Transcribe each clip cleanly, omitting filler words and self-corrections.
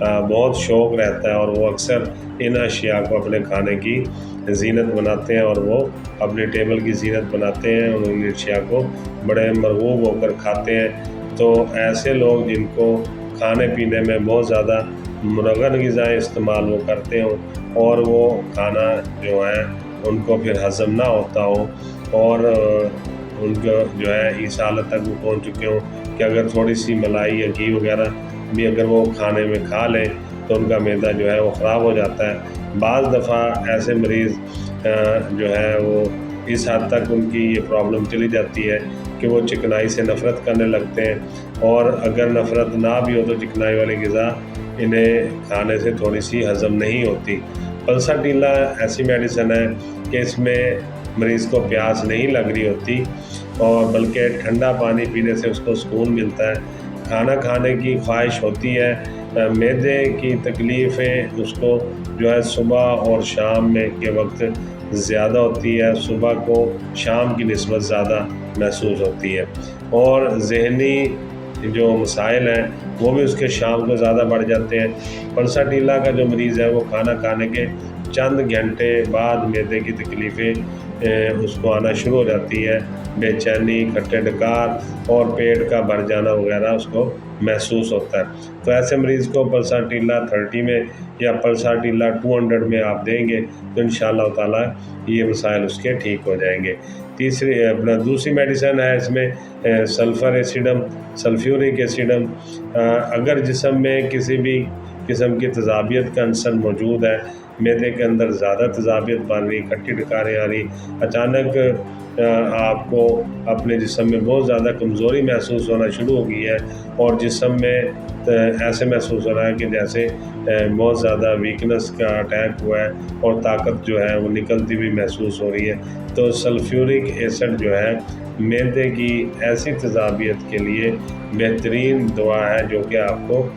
بہت شوق رہتا ہے اور وہ اکثر ان اشیاء کو اپنے کھانے کی زینت بناتے ہیں اور وہ اپنے ٹیبل کی زینت بناتے ہیں اور ان اشیاء کو بڑے مرغوب ہو کر کھاتے ہیں۔ تو ایسے لوگ جن کو کھانے پینے میں بہت زیادہ منغن غذائیں استعمال وہ کرتے ہوں اور وہ کھانا جو ہے ان کو پھر ہضم نہ ہوتا ہو اور ان کا جو ہے اس حالت تک وہ پہنچ چکے ہوں کہ اگر تھوڑی سی ملائی یا گھی وغیرہ بھی اگر وہ کھانے میں کھا لیں تو ان کا معدہ جو ہے وہ خراب ہو جاتا ہے۔ بعض دفعہ ایسے مریض جو ہے وہ اس حد تک ان کی یہ پرابلم چلی جاتی ہے کہ وہ چکنائی سے نفرت کرنے لگتے ہیں، اور اگر نفرت نہ بھی ہو تو چکنائی والی غذا انہیں کھانے سے تھوڑی سی ہضم نہیں ہوتی۔ پلساٹیلا ایسی میڈیسن ہے کہ اس میں مریض کو پیاس نہیں لگ رہی ہوتی اور بلکہ ٹھنڈا پانی پینے سے اس کو سکون ملتا ہے۔ کھانا کھانے کی خواہش ہوتی ہے، معدے کی تکلیفیں اس کو جو ہے صبح اور شام میں کے وقت زیادہ ہوتی ہے، صبح کو شام کی نسبت زیادہ محسوس ہوتی ہے، اور ذہنی جو مسائل ہیں وہ بھی اس کے شام کو زیادہ بڑھ جاتے ہیں۔ پلساٹیلا کا جو مریض ہے وہ کھانا کھانے کے چند گھنٹے بعد معدے کی تکلیفیں اس کو آنا شروع ہو جاتی ہے، بے چینی، کھٹے ڈکار اور پیٹ کا بھر جانا وغیرہ اس کو محسوس ہوتا ہے۔ تو ایسے مریض کو پلساٹیلا 30 میں یا پلساٹیلا 200 میں آپ دیں گے تو انشاءاللہ تعالیٰ یہ مسائل اس کے ٹھیک ہو جائیں گے۔ دوسری میڈیسن ہے اس میں سلفر ایسیڈم، سلفیورک ایسیڈم۔ اگر جسم میں کسی بھی قسم کی تیزابیت کا عنصر موجود ہے، معدے کے اندر زیادہ تیزابیت بن رہی، کھٹی ڈکاریں آ رہی، اچانک آپ کو اپنے جسم میں بہت زیادہ کمزوری محسوس ہونا شروع ہو گئی ہے اور جسم میں ایسے محسوس ہو رہا ہے کہ جیسے بہت زیادہ ویکنس کا اٹیک ہوا ہے اور طاقت جو ہے وہ نکلتی ہوئی محسوس ہو رہی ہے، تو سلفیورک ایسڈ جو ہے معدے کی ایسی تیزابیت کے لیے بہترین دوا ہے جو کہ آپ کو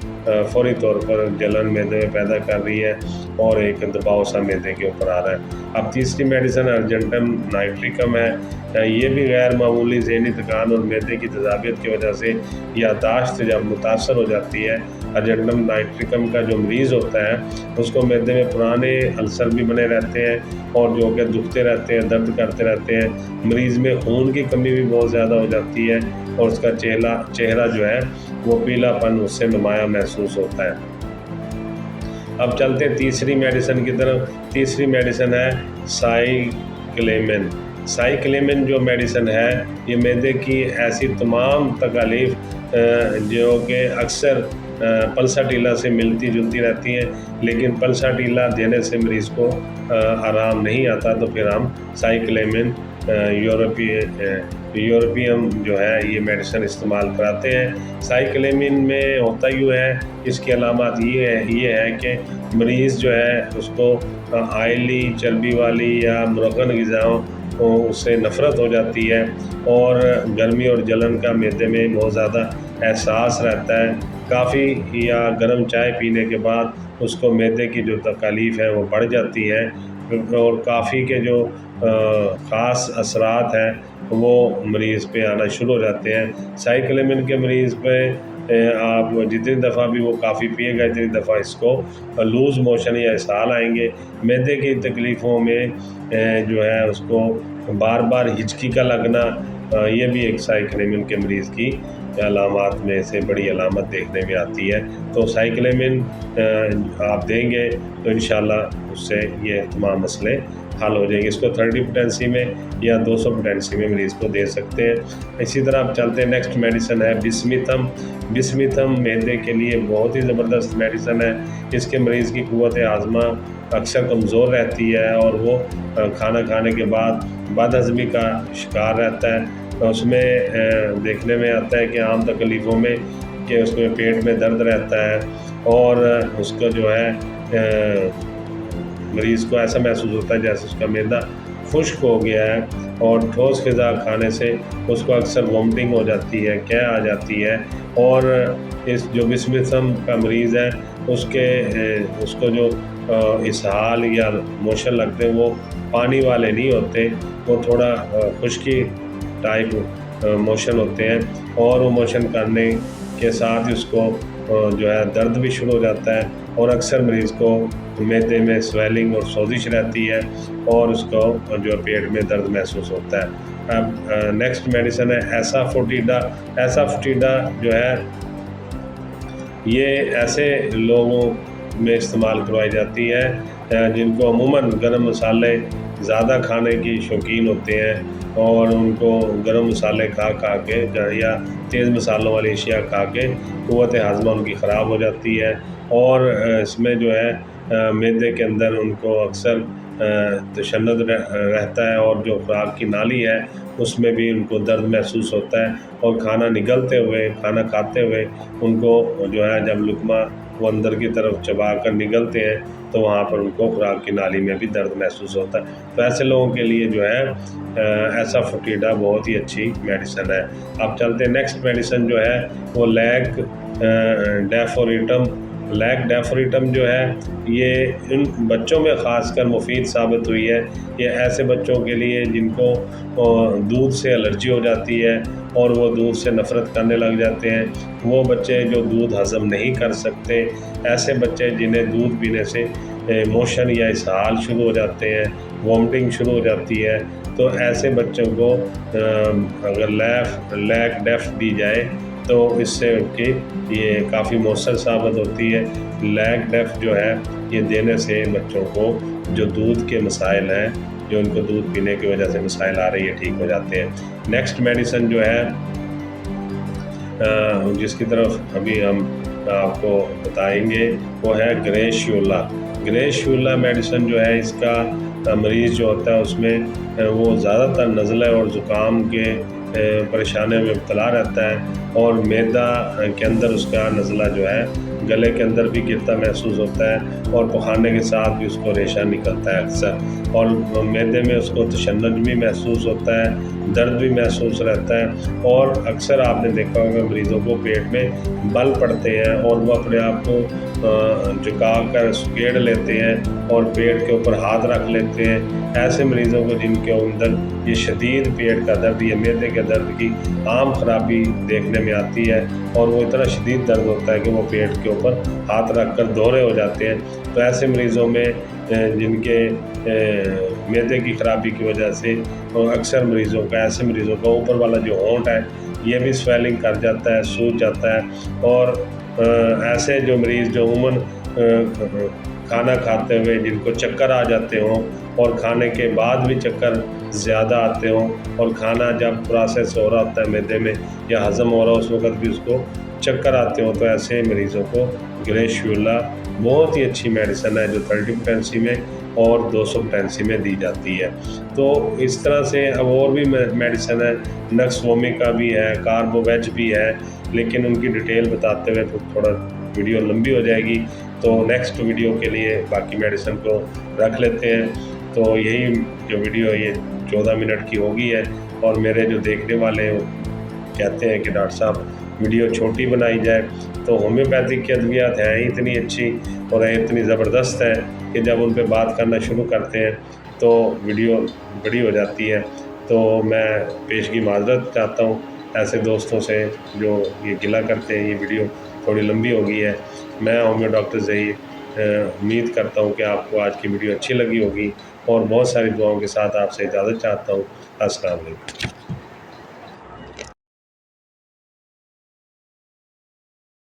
فوری طور پر جلن معدے میں پیدا کر رہی ہے اور ایک دباؤ سا معدے کے اوپر آ رہا ہے۔ اب تیسری میڈیسن ارجنٹم نائٹریکم ہے۔ یہ بھی غیر معمولی ذہنی تھکان اور معدے کی تیزابیت کی وجہ سے یادداشت جب متاثر ہو جاتی ہے، ارجنٹم نائٹریکم کا جو مریض ہوتا ہے اس کو معدے میں پرانے السر بھی بنے رہتے ہیں اور جو کہ دکھتے رہتے ہیں، درد کرتے رہتے ہیں، مریض میں خون کی کمی بھی بہت زیادہ ہو جاتی ہے اور اس کا چہرہ جو ہے وہ پیلا پن اس سے نمایاں محسوس ہوتا ہے۔ اب چلتے ہیں تیسری میڈیسن کی طرف۔ تیسری میڈیسن ہے سائکلیمن۔ سائکلیمن جو میڈیسن ہے یہ معدے کی ایسی تمام تکالیف جو کہ اکثر پلساٹیلا سے ملتی جلتی رہتی ہیں، لیکن پلساٹیلا دینے سے مریض کو آرام نہیں آتا، تو پھر ہم سائکلیمن یورپیم جو ہے یہ میڈیسن استعمال کراتے ہیں۔ سائکلیمن میں ہوتا یوں ہے، اس کی علامات یہ ہے کہ مریض جو ہے اس کو آئلی، چربی والی یا مرغن غذاؤں اس سے نفرت ہو جاتی ہے اور گرمی اور جلن کا معدے میں بہت زیادہ احساس رہتا ہے۔ کافی یا گرم چائے پینے کے بعد اس کو معدے کی جو تکالیف ہے وہ بڑھ جاتی ہے اور کافی کے جو خاص اثرات ہیں وہ مریض پہ آنا شروع ہو جاتے ہیں۔ سائکلیمن کے مریض پہ آپ جتنی دفعہ بھی وہ کافی پیے گا اتنی دفعہ اس کو لوز موشن یا اسہال آئیں گے۔ معدے کی تکلیفوں میں جو ہے اس کو بار بار ہچکی کا لگنا، یہ بھی ایک سائکلیمن کے مریض کی علامات میں سے بڑی علامت دیکھنے میں آتی ہے۔ تو سائکلیمن آپ دیں گے تو انشاءاللہ اس سے یہ تمام مسئلے حل ہو جائیں گے۔ اس کو 30 پوٹینسی میں یا 200 پوٹینسی میں مریض کو دے سکتے ہیں۔ اسی طرح آپ چلتے ہیں، نیکسٹ میڈیسن ہے بسمیتھم۔ بسمیتھم معدے کے لیے بہت ہی زبردست میڈیسن ہے۔ اس کے مریض کی قوت ہاضمہ اکثر کمزور رہتی ہے اور وہ کھانا کھانے کے بعد بد ہضمی کا شکار رہتا ہے۔ اس میں دیکھنے میں آتا ہے کہ عام تکلیفوں میں کہ اس میں پیٹ میں درد رہتا ہے اور اس کو جو ہے مریض کو ایسا محسوس ہوتا ہے جیسے اس کا معدہ خشک ہو گیا ہے اور ٹھوس غذا کھانے سے اس کو اکثر وومٹنگ ہو جاتی ہے، قے آ جاتی ہے، اور اس جو بسمیتھم کا مریض ہے اس کو جو اسہال یا موشن لگتے ہیں وہ پانی والے نہیں ہوتے، وہ تھوڑا خشکی ٹائپ موشن ہوتے ہیں اور وہ موشن کرنے کے ساتھ اس کو جو ہے درد بھی شروع ہو جاتا ہے، اور اکثر مریض کو معدے میں سویلنگ اور سوزش رہتی ہے، اور اس کو جو ہے پیٹ میں درد محسوس ہوتا ہے۔ اب نیکسٹ میڈیسن ہے ایسافوٹیڈا۔ ایسافوٹیڈا جو ہے یہ ایسے لوگوں میں استعمال کروائی جاتی ہے جن کو عموماً گرم مسالے زیادہ کھانے کی شوقین ہوتے ہیں، اور ان کو گرم مسالے کھا کے یا تیز مسالوں والی اشیاء کھا کے قوت ہاضمہ ان کی خراب ہو جاتی ہے، اور اس میں جو ہے معدے کے اندر ان کو اکثر تشنج رہتا ہے، اور جو خوراک کی نالی ہے اس میں بھی ان کو درد محسوس ہوتا ہے، اور کھانا نگلتے ہوئے، کھانا کھاتے ہوئے ان کو جو ہے جب لقمہ وہ اندر کی طرف چبا کر نگلتے ہیں تو وہاں پر ان کو خوراک کی نالی میں بھی درد محسوس ہوتا ہے۔ تو ایسے لوگوں کے لیے جو ہے ایسافوٹیڈا بہت ہی اچھی میڈیسن ہے۔ اب چلتے ہیں نیکسٹ میڈیسن جو ہے وہ لیگ ڈیفوریٹم۔ لیگ ڈیفوریٹم جو ہے یہ ان بچوں میں خاص کر مفید ثابت ہوئی ہے۔ یہ ایسے بچوں کے لیے جن کو دودھ سے الرجی ہو جاتی ہے اور وہ دودھ سے نفرت کرنے لگ جاتے ہیں، وہ بچے جو دودھ ہضم نہیں کر سکتے، ایسے بچے جنہیں دودھ پینے سے موشن یا اسہال شروع ہو جاتے ہیں، وامٹنگ شروع ہو جاتی ہے، تو ایسے بچوں کو اگر لیگ ڈیف دی جائے تو اس سے ان کی یہ کافی مؤثر ثابت ہوتی ہے۔ لیگ ڈیف جو ہے یہ دینے سے بچوں کو جو دودھ کے مسائل ہیں، جو ان کو دودھ پینے کی وجہ سے مسائل آ رہی ہے، ٹھیک ہو جاتے ہیں۔ نیکسٹ میڈیسن جو ہے جس کی طرف ابھی ہم آپ کو بتائیں گے وہ ہے گریشیولا۔ گریشیولا میڈیسن جو ہے اس کا مریض جو ہوتا ہے اس میں وہ زیادہ تر نزلہ اور زکام کے پریشانی میں مبتلا رہتا ہے، اور معدہ کے اندر اس کا نزلہ جو ہے گلے کے اندر بھی گرتا محسوس ہوتا ہے، اور پخانے کے ساتھ بھی اس کو ریشہ نکلتا ہے اکثر، اور معدے میں اس کو تشنج بھی محسوس ہوتا ہے، درد بھی محسوس رہتا ہے، اور اکثر آپ نے دیکھا ہوگا مریضوں کو پیٹ میں بل پڑتے ہیں اور وہ اپنے آپ کو جھکا کر سکیڑ لیتے ہیں اور پیٹ کے اوپر ہاتھ رکھ لیتے ہیں۔ ایسے مریضوں کو جن کے اندر یہ شدید پیٹ کا درد یا معدے کے درد کی عام خرابی دیکھنے میں آتی ہے، اور وہ اتنا شدید درد ہوتا ہے کہ وہ پیٹ کے اوپر ہاتھ رکھ کر دورے ہو جاتے ہیں، تو ایسے مریضوں میں جن کے معدے کی خرابی کی وجہ سے اکثر ایسے مریضوں کا اوپر والا جو ہونٹ ہے یہ بھی سویلنگ کر جاتا ہے، سوج جاتا ہے، اور ایسے جو مریض جو عموماً کھانا کھاتے ہوئے جن کو چکر آ جاتے ہوں، اور کھانے کے بعد بھی چکر زیادہ آتے ہوں، اور کھانا جب پروسیس ہو رہا ہوتا ہے معدے میں یا ہضم ہو رہا اس وقت بھی اس کو چکر آتے ہوں، تو ایسے مریضوں کو گریشیولا بہت ہی اچھی میڈیسن ہے جو 30 پوٹینسی میں اور 200 پوٹینسی میں دی جاتی ہے۔ تو اس طرح سے اب اور بھی میڈیسن ہے، نکس وومیکا بھی ہے، کاربو ویج بھی ہے، لیکن ان کی ڈیٹیل بتاتے ہوئے تھوڑا ویڈیو لمبی ہو جائے گی، تو نیکسٹ ویڈیو کے لیے باقی میڈیسن کو رکھ لیتے ہیں۔ تو یہی جو ویڈیو یہ 14 منٹ کی ہوگی ہے، اور میرے جو دیکھنے والے ہیں وہ کہتے ہیں کہ ڈاکٹر صاحب ویڈیو چھوٹی بنائی جائے، تو ہومیوپیتھک کی ادویات ہیں ہی اتنی اچھی اور اتنی زبردست ہیں کہ جب ان پہ بات کرنا شروع کرتے ہیں تو ویڈیو بڑی ہو جاتی ہے۔ تو میں پیشگی معذرت چاہتا ہوں ایسے دوستوں سے جو یہ گلہ کرتے ہیں یہ ویڈیو تھوڑی لمبی ہو گئی ہے۔ میں ہومیو ڈاکٹر ظہیر امید کرتا ہوں کہ آپ کو آج کی ویڈیو اچھی لگی ہوگی، اور بہت ساری دعاؤں کے ساتھ آپ سے اجازت چاہتا ہوں۔ السلام علیکم۔